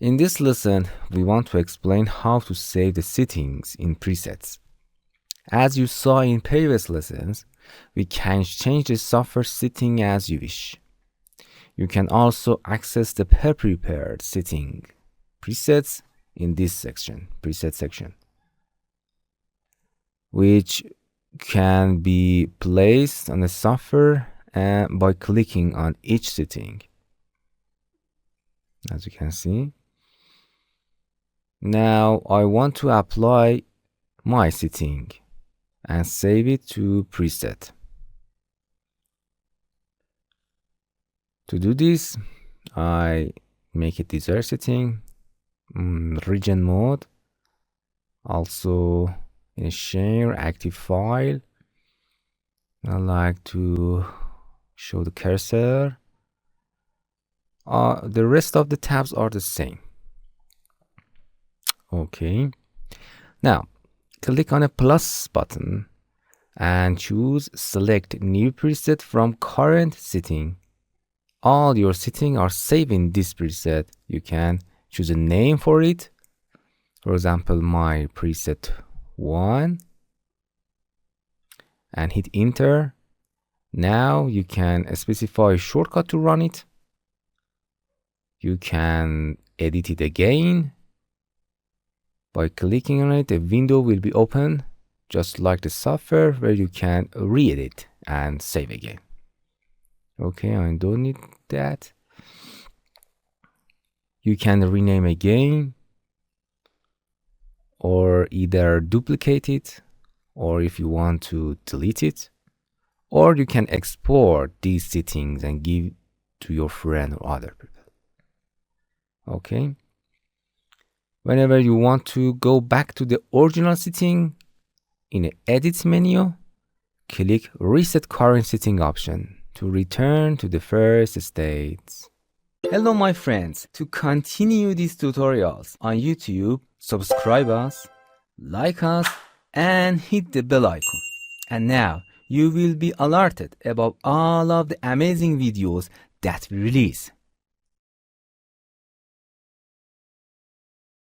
In this lesson, we want to explain how to save the settings in presets. As you saw in previous lessons, we can change the software setting as you wish. You can also access the pre-prepared setting presets in this section, preset section, which can be placed on the software by clicking on each setting. As you can see. Now I want to apply my setting and save it to preset. To do this, I make a desired setting, region mode, also in a share active file. I like to show the cursor. The rest of the tabs are the same. Okay. Now, click on a plus button and choose select new preset from current setting. All your settings are saved in this preset. You can choose a name for it. For example, my preset 1 and hit enter. Now you can specify a shortcut to run it. You can edit it again. By clicking on it, a window will be open, just like the software, where you can re-edit and save again. Okay, I don't need that. You can rename again, or either duplicate it, or if you want to delete it, or you can export these settings and give to your friend or other people. Okay. Whenever you want to go back to the original setting, in the edit menu, click reset current setting option to return to the first state. Hello my friends, to continue these tutorials on YouTube, subscribe us, like us, and hit the bell icon. And now you will be alerted about all of the amazing videos that we release.